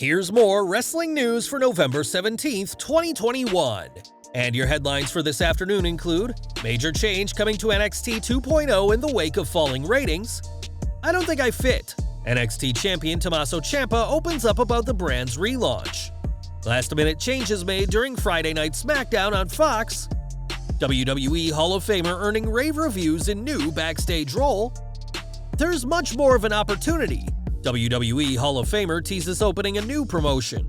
Here's more wrestling news for November 17th, 2021. And your headlines for this afternoon include major change coming to NXT 2.0 in the wake of falling ratings. I don't think I fit. NXT champion Tommaso Ciampa opens up about the brand's relaunch. Last-minute changes made during Friday Night SmackDown on Fox. WWE Hall of Famer earning rave reviews in new backstage role. There's much more of an opportunity. WWE Hall of Famer teases opening a new promotion.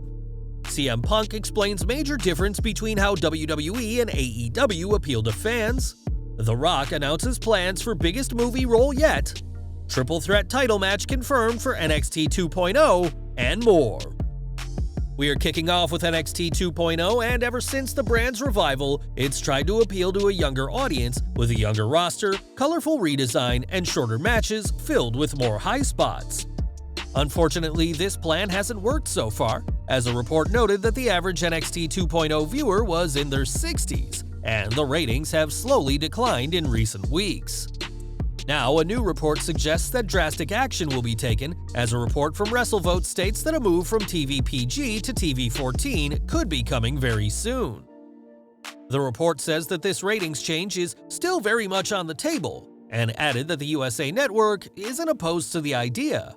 CM Punk explains major difference between how WWE and AEW appeal to fans. The Rock announces plans for biggest movie role yet. Triple threat title match confirmed for NXT 2.0, and more. We are kicking off with NXT 2.0, and ever since the brand's revival, it's tried to appeal to a younger audience with a younger roster, colorful redesign, and shorter matches filled with more high spots. Unfortunately, this plan hasn't worked so far, as a report noted that the average NXT 2.0 viewer was in their 60s, and the ratings have slowly declined in recent weeks. Now, a new report suggests that drastic action will be taken, as a report from WrestleVote states that a move from TV PG to TV 14 could be coming very soon. The report says that this ratings change is still very much on the table, and added that the USA Network isn't opposed to the idea.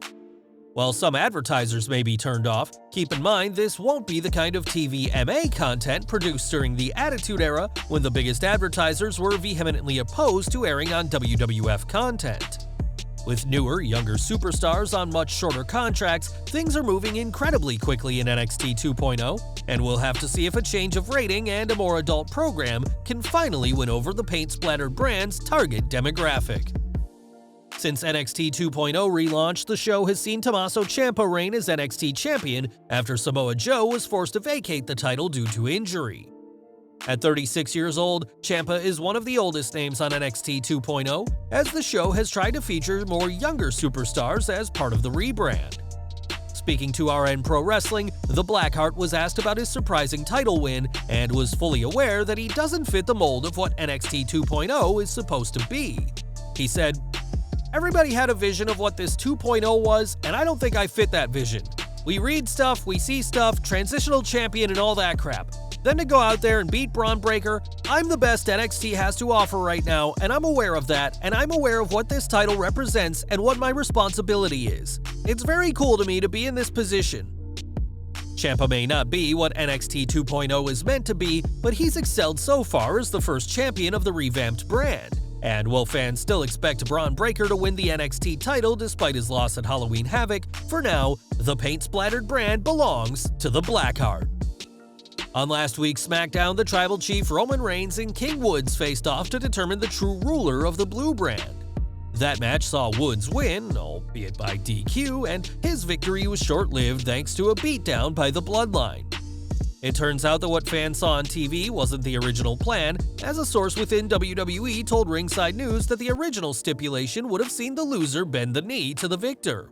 While some advertisers may be turned off, keep in mind this won't be the kind of TV MA content produced during the Attitude Era, when the biggest advertisers were vehemently opposed to airing on WWF content. With newer, younger superstars on much shorter contracts, things are moving incredibly quickly in NXT 2.0, and we'll have to see if a change of rating and a more adult program can finally win over the paint-splattered brand's target demographic. Since NXT 2.0 relaunch, the show has seen Tommaso Ciampa reign as NXT champion after Samoa Joe was forced to vacate the title due to injury. At 36 years old, Ciampa is one of the oldest names on NXT 2.0, as the show has tried to feature more younger superstars as part of the rebrand. Speaking to RN Pro Wrestling, the Blackheart was asked about his surprising title win and was fully aware that he doesn't fit the mold of what NXT 2.0 is supposed to be. He said, "Everybody had a vision of what this 2.0 was, and I don't think I fit that vision. We read stuff, we see stuff, transitional champion and all that crap. Then to go out there and beat Bron Breakker, I'm the best NXT has to offer right now, and I'm aware of that, and I'm aware of what this title represents and what my responsibility is. It's very cool to me to be in this position." Ciampa may not be what NXT 2.0 is meant to be, but he's excelled so far as the first champion of the revamped brand. And while fans still expect Bron Breakker to win the NXT title despite his loss at Halloween Havoc, for now, the paint-splattered brand belongs to the Blackheart. On last week's SmackDown, the Tribal Chief Roman Reigns and King Woods faced off to determine the true ruler of the Blue brand. That match saw Woods win, albeit by DQ, and his victory was short-lived thanks to a beatdown by the Bloodline. It turns out that what fans saw on TV wasn't the original plan, as a source within WWE told Ringside News that the original stipulation would have seen the loser bend the knee to the victor.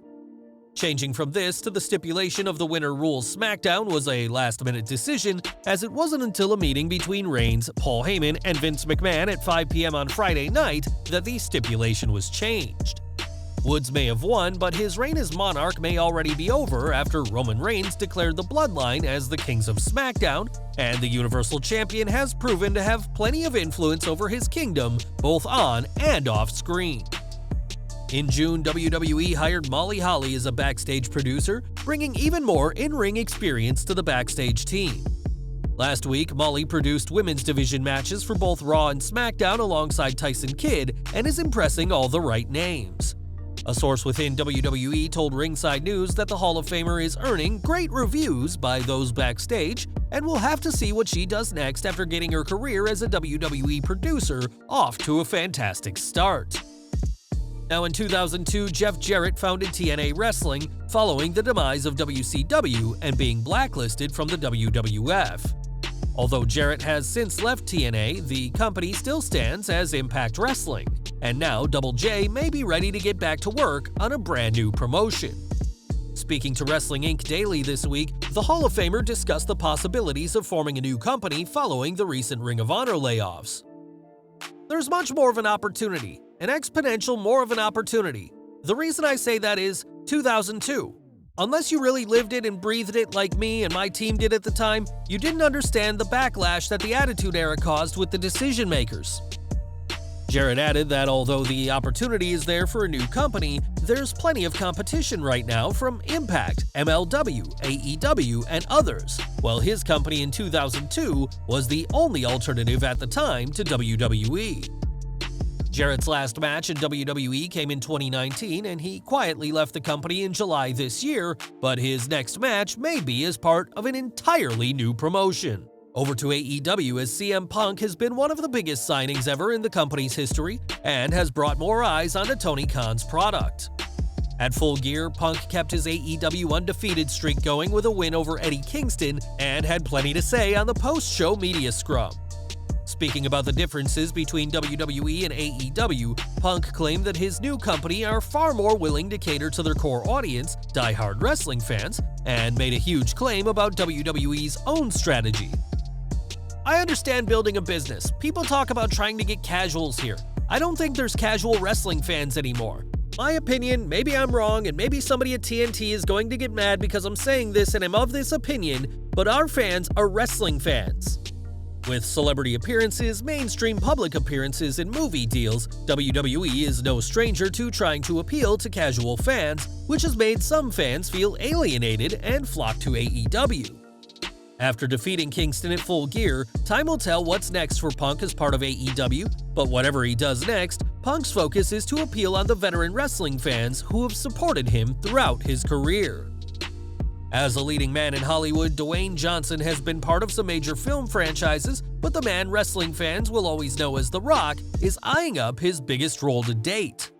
Changing from this to the stipulation of the winner rules SmackDown was a last-minute decision, as it wasn't until a meeting between Reigns, Paul Heyman, and Vince McMahon at 5 p.m. on Friday night that the stipulation was changed. Woods may have won, but his reign as Monarch may already be over after Roman Reigns declared the Bloodline as the Kings of SmackDown, and the Universal Champion has proven to have plenty of influence over his kingdom, both on and off screen. In June, WWE hired Molly Holly as a backstage producer, bringing even more in-ring experience to the backstage team. Last week, Molly produced women's division matches for both Raw and SmackDown alongside Tyson Kidd and is impressing all the right names. A source within WWE told Ringside News that the Hall of Famer is earning great reviews by those backstage, and we'll have to see what she does next after getting her career as a WWE producer off to a fantastic start. Now, in 2002, Jeff Jarrett founded TNA Wrestling following the demise of WCW and being blacklisted from the WWF. Although Jarrett has since left TNA, the company still stands as Impact Wrestling, and now Double J may be ready to get back to work on a brand new promotion. Speaking to Wrestling Inc. Daily this week, the Hall of Famer discussed the possibilities of forming a new company following the recent Ring of Honor layoffs. "There's much more of an opportunity, an exponential more of an opportunity. The reason I say that is 2002. Unless you really lived it and breathed it like me and my team did at the time, you didn't understand the backlash that the Attitude Era caused with the decision makers. Jarrett added that although the opportunity is there for a new company, there's plenty of competition right now from Impact, MLW, AEW, and others, while his company in 2002 was the only alternative at the time to WWE. Jarrett's last match in WWE came in 2019, and he quietly left the company in July this year, but his next match may be as part of an entirely new promotion. Over to AEW, as CM Punk has been one of the biggest signings ever in the company's history and has brought more eyes onto Tony Khan's product. At Full Gear, Punk kept his AEW undefeated streak going with a win over Eddie Kingston and had plenty to say on the post-show media scrum. Speaking about the differences between WWE and AEW, Punk claimed that his new company are far more willing to cater to their core audience, die-hard wrestling fans, and made a huge claim about WWE's own strategy. "I understand building a business. People talk about trying to get casuals here. I don't think there's casual wrestling fans anymore. My opinion, maybe I'm wrong and maybe somebody at TNT is going to get mad because I'm saying this and I'm of this opinion, but our fans are wrestling fans." With celebrity appearances, mainstream public appearances, and movie deals, WWE is no stranger to trying to appeal to casual fans, which has made some fans feel alienated and flock to AEW. After defeating Kingston at Full Gear, time will tell what's next for Punk as part of AEW, but whatever he does next, Punk's focus is to appeal on the veteran wrestling fans who have supported him throughout his career. As a leading man in Hollywood, Dwayne Johnson has been part of some major film franchises, but the man wrestling fans will always know as The Rock is eyeing up his biggest role to date.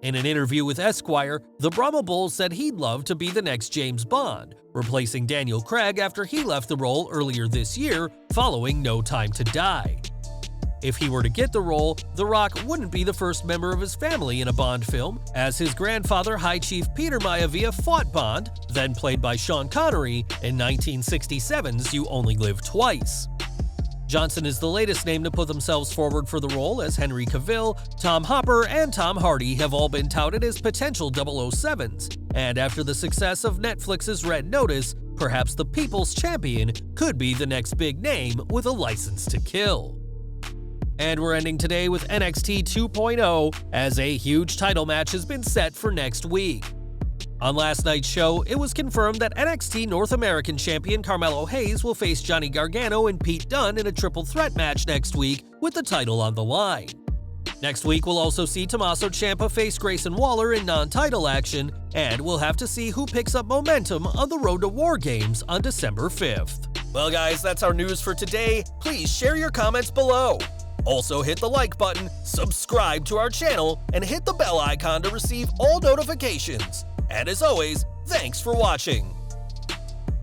In an interview with Esquire, the Brahma Bull said he'd love to be the next James Bond, replacing Daniel Craig after he left the role earlier this year following No Time to Die. If he were to get the role, The Rock wouldn't be the first member of his family in a Bond film, as his grandfather High Chief Peter Maivia fought Bond, then played by Sean Connery, in 1967's You Only Live Twice. Johnson is the latest name to put themselves forward for the role, as Henry Cavill, Tom Hopper, and Tom Hardy have all been touted as potential 007s, and after the success of Netflix's Red Notice, perhaps the People's Champion could be the next big name with a license to kill. And we're ending today with NXT 2.0, as a huge title match has been set for next week. On last night's show, it was confirmed that NXT North American Champion Carmelo Hayes will face Johnny Gargano and Pete Dunne in a triple threat match next week with the title on the line. Next week, we'll also see Tommaso Ciampa face Grayson Waller in non-title action, and we'll have to see who picks up momentum on the road to War Games on December 5th. Well guys, that's our news for today. Please share your comments below. Also hit the like button, subscribe to our channel, and hit the bell icon to receive all notifications. And as always, thanks for watching.